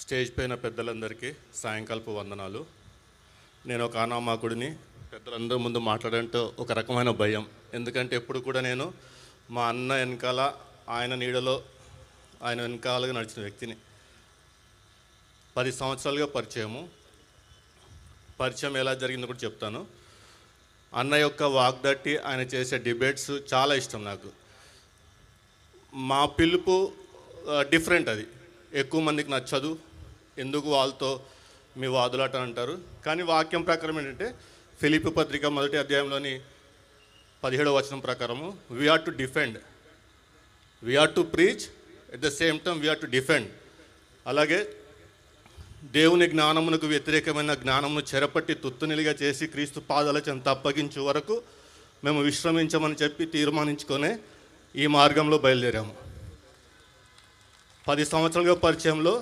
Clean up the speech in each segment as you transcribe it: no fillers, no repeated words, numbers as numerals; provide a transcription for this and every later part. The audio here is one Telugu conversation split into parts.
స్టేజ్ పైన పెద్దలందరికీ సాయంకాలపు వందనాలు. నేను ఒక అనామకుడిని. పెద్దలందరి ముందు మాట్లాడంటే ఒక రకమైన భయం. ఎందుకంటే ఎప్పుడు కూడా నేను మా అన్న వెనకాల ఆయన నీడలో ఆయన వెనకాలగా నడిచిన వ్యక్తిని. 10 సంవత్సరాలుగా పరిచయం ఎలా జరిగిందో కూడా చెప్తాను. అన్న యొక్క వాగ్దట్టి, ఆయన చేసే డిబేట్స్ చాలా ఇష్టం నాకు. మా పిలుపు డిఫరెంట్, అది ఎక్కువ మందికి నచ్చదు. ఎందుకు వాళ్ళతో మీ వాదులాట అంటారు. కానీ వాక్యం ప్రకారం ఏంటంటే ఫిలిప్పీ పత్రిక 1వ అధ్యాయంలోని 17వ వచనం ప్రకారము we are to defend, we are to preach, at the same time we are to defend. అలాగే దేవుని జ్ఞానమునకు వ్యతిరేకమైన జ్ఞానమును చెరపట్టి తుత్తునిలిగా చేసి క్రీస్తు పాదాల చెంత అప్పగించే వరకు మేము విశ్రమించమని చెప్పి తీర్మానించుకొని ఈ మార్గంలో బయలుదేరాము. 10 సంవత్సరాలుగా పరిచయంలో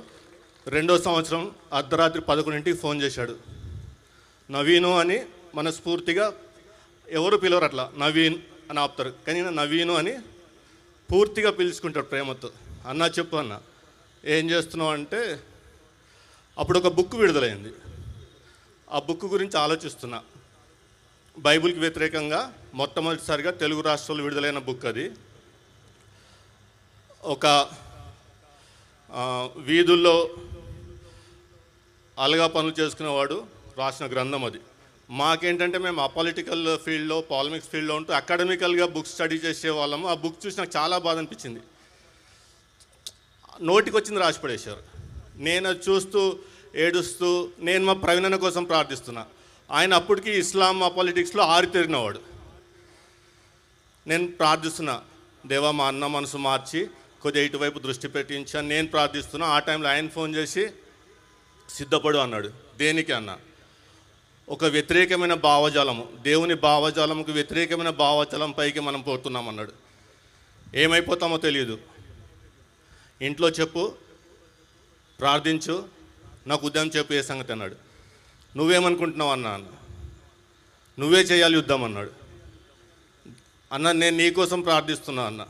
2వ సంవత్సరం అర్ధరాత్రి 11ంటికి ఫోన్ చేశాడు. నవీను అని మనస్ఫూర్తిగా ఎవరు పిలవరు, అట్లా నవీన్ అని ఆపుతారు, కానీ నవీను అని పూర్తిగా పిలుచుకుంటాడు ప్రేమతో. అన్న చెప్పు అన్న, ఏం చేస్తున్నావు అంటే, అప్పుడు ఒక బుక్ విడుదలైంది. ఆ బుక్ గురించి ఆలోచిస్తున్నా. బైబిల్కి వ్యతిరేకంగా మొట్టమొదటిసారిగా తెలుగు రాష్ట్రాల్లో విడుదలైన బుక్ అది. ఒక వీధుల్లో అలగా పనులు చేసుకునేవాడు రాసిన గ్రంథం అది. మాకేంటంటే మేము అపాలిటికల్ ఫీల్డ్లో, పాలిటిక్స్ ఫీల్డ్లో ఉంటూ అకాడమికల్గా బుక్స్ స్టడీ చేసే వాళ్ళము. ఆ బుక్ చూసి నాకు చాలా బాధ అనిపించింది. నోటికి వచ్చింది రాసి పడేశారు. నేను అది చూస్తూ ఏడుస్తూ నేను మా ప్రవీణన కోసం ప్రార్థిస్తున్నా. ఆయన అప్పటికి ఇస్లాం పాలిటిక్స్లో ఆరితేరినవాడు. నేను ప్రార్థిస్తున్నా, దేవా మా అన్న మనసు మార్చి కొద్దిగా ఇటువైపు దృష్టి పెట్టించాను నేను ప్రార్థిస్తున్నా. ఆ టైంలో ఆయన ఫోన్ చేసి సిద్ధపడు అన్నాడు. దేనికి అన్న? ఒక వ్యతిరేకమైన భావజాలము, దేవుని భావజాలముకు వ్యతిరేకమైన భావజాలం పైకి మనం పోతున్నాం అన్నాడు. ఏమైపోతామో తెలియదు. ఇంట్లో చెప్పు, ప్రార్థించు, నాకు ఉదయం చెప్పు ఏ సంగతి అన్నాడు. నువ్వేమనుకుంటున్నావు అన్న? నువ్వే చేయాలి యుద్ధం అన్నాడు. అన్న నేను నీకోసం ప్రార్థిస్తున్నా అన్న.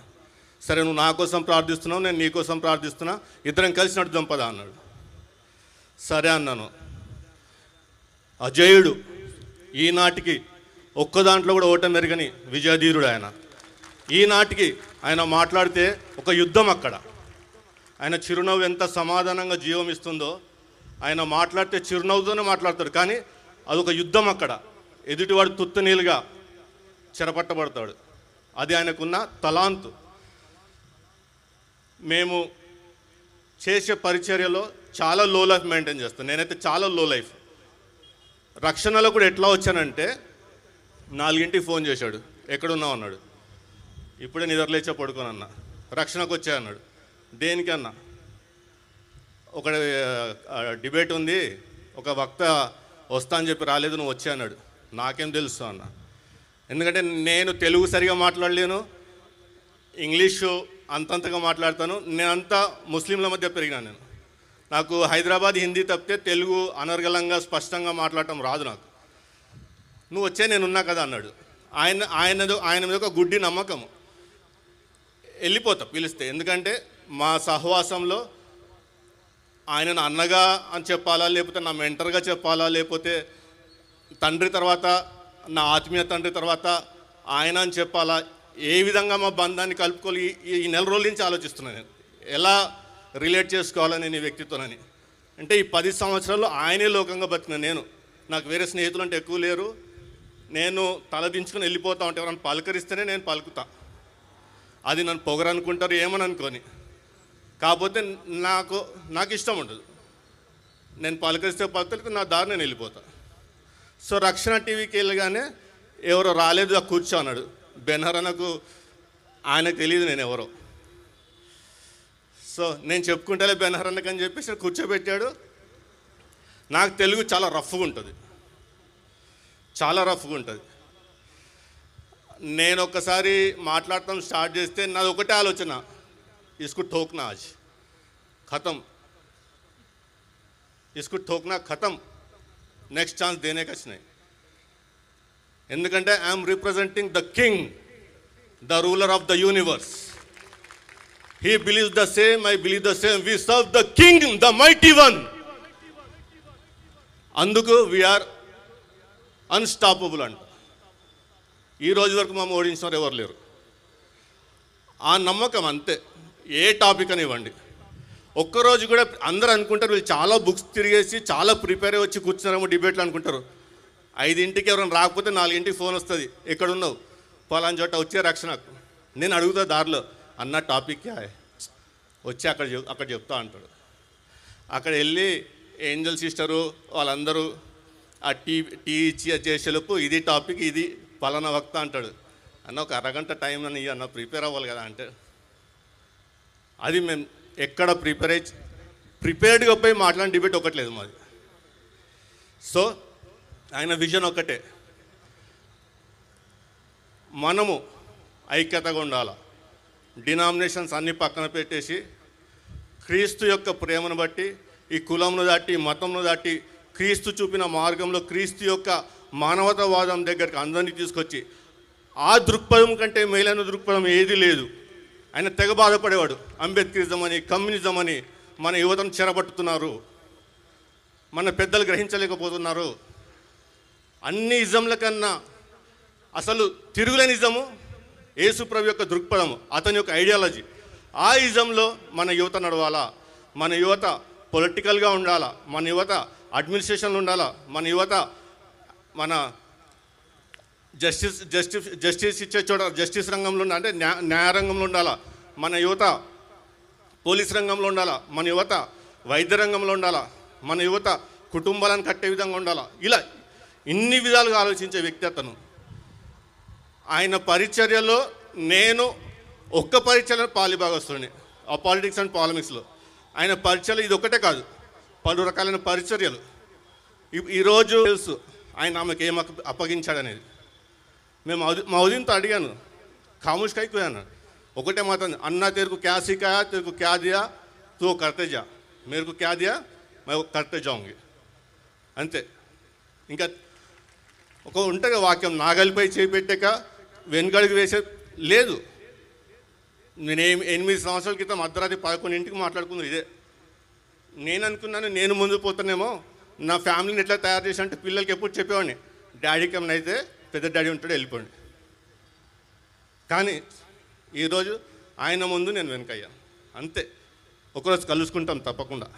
సరే నువ్వు నా కోసం ప్రార్థిస్తున్నావు, నేను నీకోసం ప్రార్థిస్తున్నా, ఇద్దరం కలిసి నడుద్దాం పదా అన్నాడు. సరే అన్నాను. అజయుడు, ఈనాటికి ఒక్క దాంట్లో కూడా ఓటమి ఎరగని విజయధీరుడు ఆయన. ఈనాటికి ఆయన మాట్లాడితే ఒక యుద్ధం అక్కడ. ఆయన చిరునవ్వు ఎంత సమాధానంగా జీవం ఇస్తుందో, ఆయన మాట్లాడితే చిరునవ్వుతోనే మాట్లాడతాడు, కానీ అదొక యుద్ధం అక్కడ. ఎదుటివాడు తుత్తనీలుగా చెరపట్టబడతాడు. అది ఆయనకున్న తలాంతు. మేము చేసే పరిచర్యలో చాలా లో లైఫ్ మెయింటైన్ చేస్తాను. నేనైతే చాలా లో లైఫ్. రక్షణలో కూడా ఎట్లా వచ్చానంటే, 4ంటికి ఫోన్ చేశాడు, ఎక్కడున్నావు అన్నాడు. ఇప్పుడే నిద్రలేచా పడుకోను అన్న. రక్షణకు వచ్చా అన్నాడు. దేనికి అన్న? ఒక డిబేట్ ఉంది, ఒక వక్త వస్తా అని చెప్పి రాలేదు, నువ్వు వచ్చా అన్నాడు. నాకేం తెలుసు అన్న, ఎందుకంటే నేను తెలుగు సరిగా మాట్లాడలేను, ఇంగ్లీషు అంతంతగా మాట్లాడతాను. నేనంతా ముస్లింల మధ్య పెరిగినాను. నేను నాకు హైదరాబాద్ హిందీ తప్పితే తెలుగు అనర్గళంగా స్పష్టంగా మాట్లాడటం రాదు నాకు. నువ్వు వచ్చే నేనున్నా కదా అన్నాడు. ఆయన మీద ఒక గుడ్డి నమ్మకము. వెళ్ళిపోతా పిలిస్తే, ఎందుకంటే మా సహవాసంలో ఆయనను అన్నగా అని చెప్పాలా, లేకపోతే నా మెంటర్గా చెప్పాలా, లేకపోతే తండ్రి తర్వాత నా ఆత్మీయ తండ్రి తర్వాత ఆయన అని చెప్పాలా, ఏ విధంగా మా బంధాన్ని కలుపుకోవాలి, ఈ నెల రోజుల నుంచి ఆలోచిస్తున్నాను నేను ఎలా రిలేట్ చేసుకోవాలని ఈ వ్యక్తితోనని. అంటే ఈ 10 సంవత్సరాల్లో ఆయనే లోకంగా బతికిన నేను. నాకు వేరే స్నేహితులు అంటే ఎక్కువ లేరు. నేను తలదించుకొని వెళ్ళిపోతా ఉంటే ఎవరైనా పలకరిస్తేనే నేను పలుకుతా. అది నన్ను పొగరనుకుంటారు ఏమని అనుకొని. కాకపోతే నాకు ఇష్టం ఉండదు. నేను పలకరిస్తే పలకరికి నా దారి నేను వెళ్ళిపోతా. సో రక్షణ టీవీకి వెళ్ళగానే ఎవరో రాలేదు, కూర్చో అన్నాడు. బెనహరనకు ఆయనకు తెలియదు నేను ఎవరో. సో నేను చెప్పుకుంటేలే బెనహరన్నకు అని చెప్పేసి కూర్చోబెట్టాడు. నాకు తెలుగు చాలా రఫ్గా ఉంటుంది, చాలా రఫ్గా ఉంటుంది. నేను ఒక్కసారి మాట్లాడటం స్టార్ట్ చేస్తే నాది ఒకటే ఆలోచన, इसको ठोकना आज खत्म, इसको ठोकना खत्म, నెక్స్ట్ ఛాన్స్ దేనే కచ్చినాయి. ఎందుకంటే I'm representing the king, the ruler of the universe. He believes the same, I believe the same. We serve the King, the mighty one. అందుకు వీఆర్ అన్స్టాపబుల్ అంట. ఈ రోజు వరకు మమ్మల్ని ఓడించినారు ఎవరు లేరు. ఆ నమ్మకం అంతే. ఏ టాపిక్ అని ఇవ్వండి. ఒక్కరోజు కూడా అందరూ అనుకుంటారు వీళ్ళు చాలా బుక్స్ తిరిగేసి చాలా ప్రిపేర్ అయ్యి వచ్చి కూర్చున్నారేమో డిబేట్లు అనుకుంటారు. 5ంటికి ఎవరైనా రాకపోతే 4ంటికి ఫోన్ వస్తుంది, ఎక్కడున్నావు, పలానా చోట వచ్చే రక్షణకు. నేను అడుగుతా దారిలో, అన్న టాపిక్ వచ్చి అక్కడ చెప్తా అంటాడు. అక్కడ వెళ్ళి ఏంజల్ సిస్టరు వాళ్ళందరూ ఆ టీ ఇచ్చి చేసేలోపు ఇది టాపిక్, ఇది పలానా వక్త అంటాడు. అన్న ఒక అరగంట టైం అని అన్న ప్రిపేర్ అవ్వాలి కదా అంటే, అది మేము ఎక్కడ ప్రిపేర్డ్గా పోయి మాట్లాడిన డిబేట్ ఒకట్లేదు మాది. సో ఆయన విజన్ ఒకటే, మనము ఐక్యతగా ఉండాలి. డినామినేషన్స్ అన్నీ పక్కన పెట్టేసి క్రీస్తు యొక్క ప్రేమను బట్టి ఈ కులంను దాటి మతంను దాటి క్రీస్తు చూపిన మార్గంలో క్రీస్తు యొక్క మానవతావాదం దగ్గరికి అందరినీ తీసుకొచ్చి ఆ దృక్పథం కంటే మేలైన దృక్పథం ఏది లేదు. ఆయన తెగ బాధపడేవాడు. అంబేద్కరిజం అని కమ్యూనిజం అని మన యువతను చెరబట్టుతున్నారు, మన పెద్దలు గ్రహించలేకపోతున్నారు. అన్ని ఇజంల కన్నా అసలు తిరుగులేని ఇజము యేసుప్రభు యొక్క దృక్పథం, అతని యొక్క ఐడియాలజీ. ఆ ఇజంలో మన యువత నడవాలా, మన యువత పొలిటికల్గా ఉండాలా, మన యువత అడ్మినిస్ట్రేషన్లో ఉండాలా, మన యువత మన జస్టిస్ ఇచ్చే చోట జస్టిస్ రంగంలో అంటే న్యాయ రంగంలో ఉండాలా, మన యువత పోలీస్ రంగంలో ఉండాలా, మన యువత వైద్య రంగంలో ఉండాలా, మన యువత కుటుంబాలను కట్టే విధంగా ఉండాలా. ఇలా ఇన్ని విధాలుగా ఆలోచించే వ్యక్తి అతను. ఆయన పరిచర్యలో నేను ఒక్క పరిచర్యలో పాలిభాగస్తుని, ఆ పాలిటిక్స్ అండ్ పాలిమిక్స్లో. ఆయన పరిచర్యలు ఇది ఒకటే కాదు, పలు రకాలైన పరిచర్యలు. ఈరోజు తెలుసు ఆయన ఆమెకు ఏం అప్పగించాడనేది. మేము మా ఉదయంతో అడిగాను, ఖాముష్ కైపోయాను. ఒకటే మాత్రం, అన్నా తెరకు క్యా సికాయా, తెరకు క్యా దియా, తో కర్తే జా, మేరకు క్యా దియా మే కర్తే జాంగి, అంతే. ఇంకా ఒక ఉంటుంది వాక్యం, నాగలిపై చేపెట్టాక వెనుకడుగు వేసే లేదు. నేను 8 సంవత్సరాల క్రితం అర్ధరాత్రి 11ంటికి మాట్లాడుకుంది ఇదే. నేను అనుకున్నాను నేను ముందు పోతానేమో, నా ఫ్యామిలీని ఎట్లా తయారు చేసి అంటే పిల్లలకి ఎప్పుడు చెప్పేవాడిని, డాడీకి ఏమైనా అయితే పెద్ద డాడీ ఉంటాడు వెళ్ళిపోండి. కానీ ఈరోజు ఆయన ముందు నేను వెనకయ్యాను, అంతే. ఒకరోజు కలుసుకుంటాం తప్పకుండా.